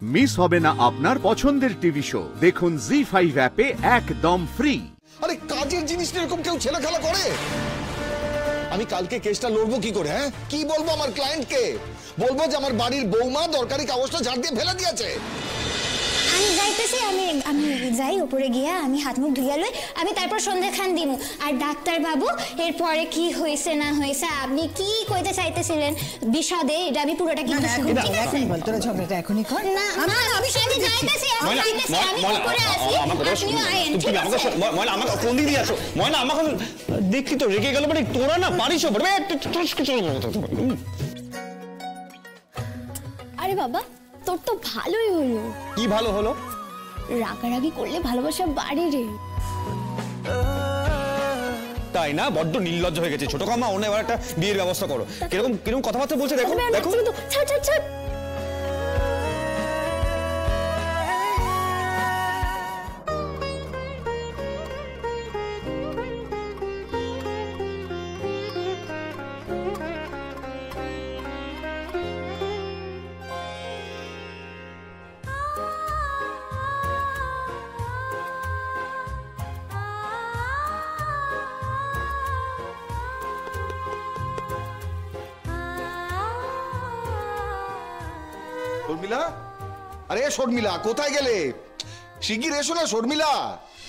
Miss হবে না আপনার পছন্দের টিভি শো। দেখুন জি5 অ্যাপে একদম ফ্রি। আরে কাজের জিনিসটা এরকম কেউ ছেলে খেলা করে? আমি কালকে কেসটা লড়বো কি করে? হ্যাঁ, কি বলবো আমার ক্লায়েন্টকে? বলবো যে আমার বাড়ির বৌমা দরকারি কাগজটা ঝাড় দিয়ে ফেলে দিয়েছে। আমি যাইতেছি, আমি যাই উপরে গিয়া আমি হাত মুখ ধুইয়া লই, আমি তারপর সন্ধ্যা খান দিমু। আর ডাক্তার বাবু এরপরে কি হইছে না হইছে আপনি কি কইতে চাইতেছিলেন বিশদে এটা আমি পুরোটা কিন্তু শুনবো, ঠিক আছে? বল তোরা ঝগড়াটা এখনই কর। না আমি যাইতেছি, আমি উপরে আসি, আপনিও আইন, ঠিক আছে? ময়না আমাকে কোন দিক দিয়ে আসো? ময়না আমাকে দেখি তো রেগে গেল, মানে তোরা না পারিস। আরে বাবা তোর তো ভালোই হলো। কি ভালো হলো? রাগারাগি করলে ভালোবাসা বাড়ে রে। তাই না? বড্ড নির্লজ্জ হয়ে গেছে ছোট কামা। ওনে এবার একটা বিয়ের ব্যবস্থা করো। কিরকম কিরকম কথাবার্তা বলছে দেখো দেখো। ছাড় ছাড় ছাড়। শর্মিলা, আরে শর্মিলা কোথায় গেলে? শিগগির এসো না শর্মিলা।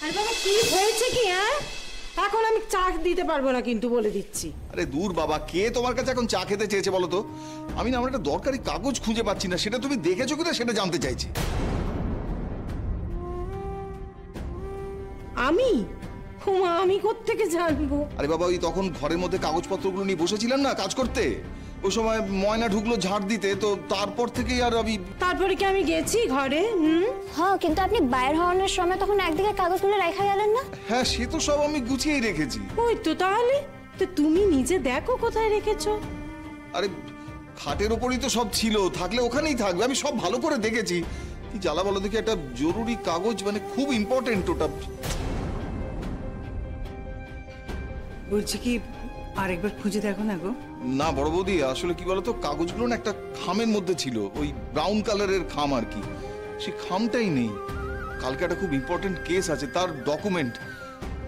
আরে বাবা কি হয়েছে কি? হ্যাঁ এখন আমি চা দিতে পারবো না কিন্তু বলে দিচ্ছি। আরে দূর বাবা, কে তোমার কাছে এখন চা খেতে চেয়েছে বলো তো? আমি না আমার একটা দরকারি কাগজ খুঁজে পাচ্ছি না, সেটা তুমি দেখেছো কিনা সেটা জানতে চাইছি। আমি কোত্থেকে জানবো? আরে বাবা, ওই তখন ঘরের মধ্যে কাগজপত্রগুলো নিয়ে বসেছিলাম না কাজ করতে, ওই সময় ময়না ঢুকলো ঝাড় দিতে, তো তারপর থেকেই আর আমি। তারপরে কি আমি গেছি ঘরে? হ্যাঁ কিন্তু আপনি বাইরে হওয়ানোর সময় তখন একদিকে কাগজগুলো রাখা গেলেন না? হ্যাঁ সে তো সব আমি গুছিয়েই রেখেছি। ওই তো তাহলে তো তুমি নিজে দেখো কোথায় রেখেছো। আরে খাটের ওপরই তো সব ছিল, থাকলে ওখানেই থাকবে। আমি সব ভালো করে দেখেছি। কি জ্বালা বলো দেখি, একটা জরুরি কাগজ, মানে খুব ইম্পর্টেন্ট ওটা। বলছি কি আরেকবার খুঁজে দেখো না গো। না বড় বৌদি, আসলে কি বলতো, কাগজগুলো না একটা খামের মধ্যে ছিল, ওই ব্রাউন কালারের খাম আর কি, সেই খামটাই নেই। কালকে একটা খুব ইম্পর্টেন্ট কেস আছে, তার ডকুমেন্ট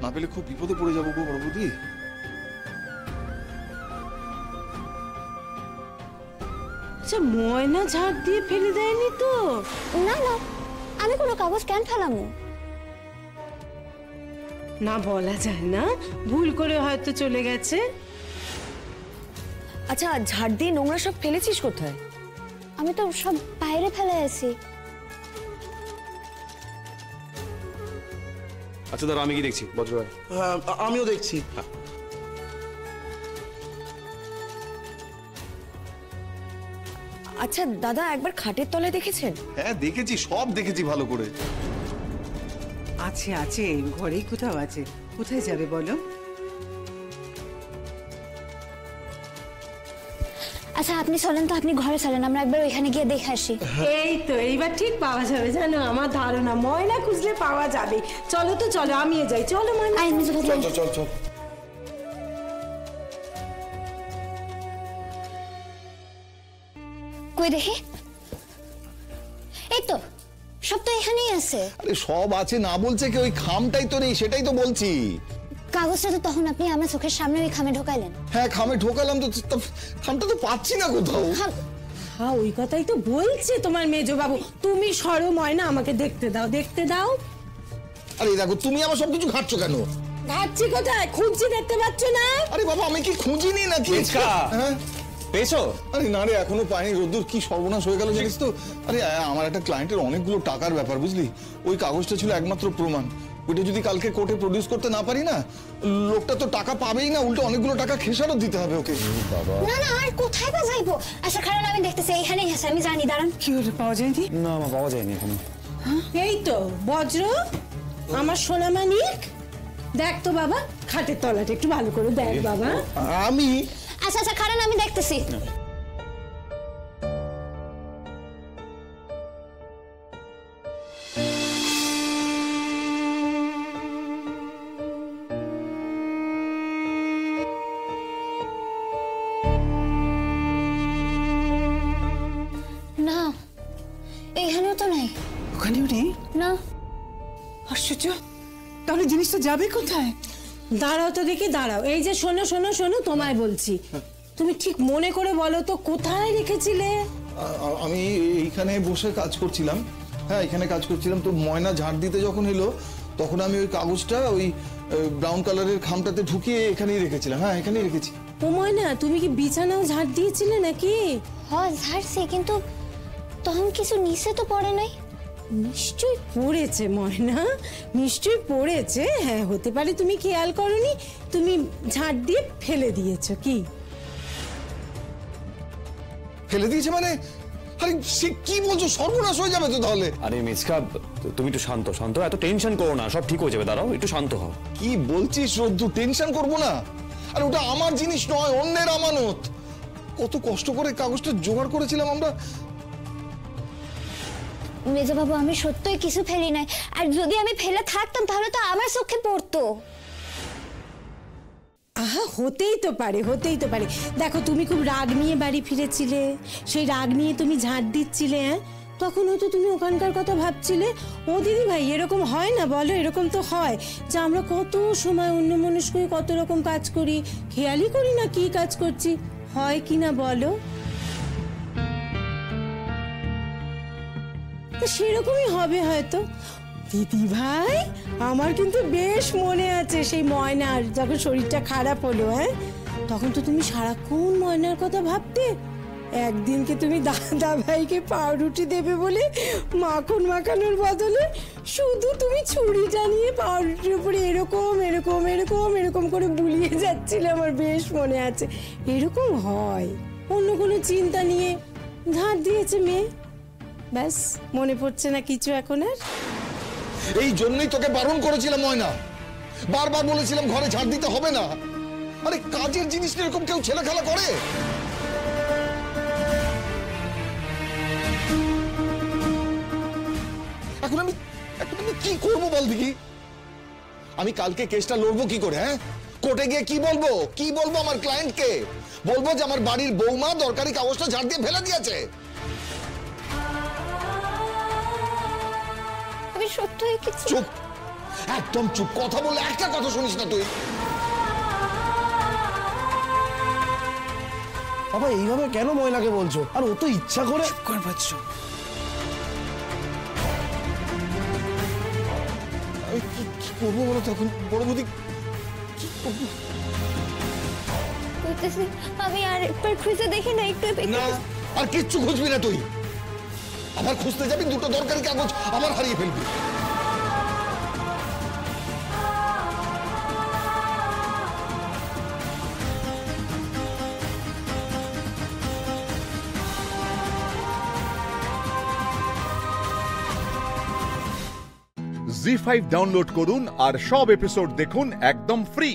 না পেলে খুব বিপদে পড়ে যাবো গো বড় বৌদি। আচ্ছা ময়না ঝাড় দিয়ে ফেলে দেয়নি তো? না না, আমি কোনো কাগজ কেন ফেলামু? না বলা যায় না, ভুল করে হয়তো চলে গেছে। আচ্ছা ঝাড় দিয়ে নোংরা সব ফেলেছিস কোথায়? আমি তো সব বাইরে ফেলে আছি। আচ্ছা দাঁড়া, আমি কি দেখছি বজ্র। আমিও দেখছি। আচ্ছা দাদা একবার খাটের তলায় দেখেছেন? হ্যাঁ দেখেছি, সব দেখেছি ভালো করে। আছে আছে ঘরেই কোথাও আছে। কোথায় যাবে বলো? আচ্ছা আপনি চলেন তো, আপনি ঘরে চলেন, আমরা একবার ওইখানে গিয়ে দেখে আসি। এই তো এইবার ঠিক পাওয়া যাবে, জানো আমার ধারণা ময়না খুঁজলে পাওয়া যাবে। চলো তো চলো, আমিও যাই। চলো ময়না। আই মিস ভাই, চল চল চল। কই দেখি। এই তো সব তো এখানেই আছে। আরে সব আছে না বলছে কি, ওই খামটাই তো নেই, সেটাই তো বলছি। কাগজটা তো তখন আপনি আমার চোখের সামনে ওই খামে ঢোকাইলেন। হ্যাঁ খামে ঢোকালাম তো, খামটা তো পাচ্ছি না কোথাও। হ্যাঁ ওই কথাই তো বলছে তোমার মেজো বাবু। তুমি সরো ময়না, আমাকে দেখতে দাও, দেখতে দাও। আরে দেখো, তুমি আমার সবকিছু ঘাটছো কেন? ভাবছি কোথায় খুঁজছি, দেখতে পাচ্ছ না? আরে বাবা, আমি কি খুঁজিনি নাকি? হ্যাঁ পেয়েছো? আরে না রে, এখনো পাইনি। রোদ্দুর কি সর্বনাশ হয়ে গেল জানিস তো। আরে আমার একটা ক্লায়েন্টের অনেকগুলো টাকার ব্যাপার, বুঝলি? ওই কাগজটা ছিল একমাত্র প্রমাণ। ওইটা যদি কালকে কোর্টে প্রডিউস করতে না পারি না, লোকটা তো টাকা পাবেই না, উল্টো অনেকগুলো টাকা খেসারত দিতে হবে ওকে। বাবা না না, আর কোথায় বা যাইবো? আচ্ছা কারণ আমি দেখতেছি এইখানেই আছে, আমি জানি। দাঁড়ান। কি হলো, পাওয়া যায়নি? না আমার পাওয়া যায়নি এখনো। এই তো বজ্র, আমার সোনা মানিক, দেখ তো বাবা খাটের তলাটা একটু ভালো করে দেখ বাবা। আমি আচ্ছা আচ্ছা কারণ আমি দেখতেছি। তো নাই। ওখানেও নেই? না। আশ্চর্য, তাহলে জিনিসটা যাবে কোথায়? দাঁড়াও তো দেখি, দাঁড়াও। এই যে শোনো শোনো শোনো, তোমায় বলছি, তুমি ঠিক মনে করে বলো তো কোথায় রেখেছিলে? আমি এইখানে বসে কাজ করছিলাম। হ্যাঁ, এখানে কাজ করছিলাম, তো ময়না ঝাড় দিতে যখন এলো তখন আমি ওই কাগজটা ওই ব্রাউন কালারের খামটাতে ঢুকিয়ে এখানেই রেখেছিলাম। হ্যাঁ, এখানেই রেখেছি। ও ময়না, তুমি কি বিছানাও ঝাড় দিয়েছিলে নাকি? হ্যাঁ ঝাড়ছে, কিন্তু তখন কিছু নিচে তো পড়ে নাই। নিশ্চয়ই পড়েছে ময়না, নিশ্চয়ই পড়েছে। হ্যাঁ, হতে পারে তুমি খেয়াল করনি, তুমি ঝাড় দিয়ে ফেলে দিয়েছো। কি ফেলে দিয়েছে মানে? আরে সে কি বলছো, সর্বনাশ হয়ে যাবে তো তাহলে। আরে মিচকা, তুমি একটু শান্ত শান্ত, এত টেনশন করো না, সব ঠিক হয়ে যাবে, দাঁড়াও একটু শান্ত হও। কি বলছিস রোদ্দু, টেনশন করবো না? আর ওটা আমার জিনিস নয়, অন্যের আমানত। কত কষ্ট করে কাগজটা জোগাড় করেছিলাম আমরা। মেজবাবু, আমি সত্যই কিছু ফেলি নাই, আর যদি আমি ফেলে থাকতাম তাহলে তো আমার চোখে পড়তো। আহা, হতেই তো পারে, হতেই তো পারে। দেখো, তুমি খুব রাগ নিয়ে বাড়ি ফিরেছিলে, সেই রাগ নিয়ে তুমি ঝাড় দিচ্ছিলে। হ্যাঁ, তখন হয়তো তুমি ওখানকার কথা ভাবছিলে। ও দিদি ভাই, এরকম হয় না বলো? এরকম তো হয় যে আমরা কত সময় অন্য মানুষ করে কত রকম কাজ করি, খেয়ালই করি না কি কাজ করছি। হয় কি না বলো? তো সেরকমই হবে হয়তো। দিদি ভাই, আমার কিন্তু বেশ মনে আছে সেই ময়নার যখন শরীরটা খারাপ হলো। হ্যাঁ, তখন তো তুমি সারাক্ষণ ময়নার কথা ভাবতে। একদিনকে তুমি দাদা ভাইকে পাউরুটি দেবে বলে মাখন মাখানোর বদলে শুধু তুমি ছুরিটা নিয়ে পাউরুটির উপরে এরকম এরকম এরকম এরকম করে বুলিয়ে যাচ্ছিলে। আমার বেশ মনে আছে। এরকম হয়, অন্য কোনো চিন্তা নিয়ে ঝাড় দিয়েছে মেয়ে। ব্যাস, মনে পড়ছে না কিছু এখন আর? এই জন্যই তোকে বারণ করেছিলাম ময়না, বারবার বলেছিলাম ঘরে ঝাড় দিতে হবে না। আরে কাজের জিনিস নিয়ে এরকম কেউ ছেলে খেলা করে? এখন আমি কি করবো বল দেখি? আমি কালকে কেসটা লড়বো কি করে? হ্যাঁ, কোর্টে গিয়ে কি বলবো আমার ক্লায়েন্টকে? বলবো যে আমার বাড়ির বৌমা দরকারি কাগজটা ঝাড় দিয়ে ফেলে দিয়েছে। আমি সত্যই কিছু। চুপ, একদম চুপ, কথা বললে একটা কথা শুনিস না তুই। বাবা, এইভাবে কেন ময়নাকে বলছো? আর ও তো ইচ্ছা করে। কর বাচ্চু, আমি কি করবো বলো তো এখন? বড় বৌদি, কি করবো? বলতেছি, আমি আর একবার খুঁজে দেখি না একটু? না, আর কিচ্ছু খুঁজবি না তুই। আবার খুঁজতে যাবি, দুটো দরকারি কাগজ আবার হারিয়ে ফেলবি। জি5 ডাউনলোড করুন আর সব এপিসোড দেখুন একদম ফ্রি।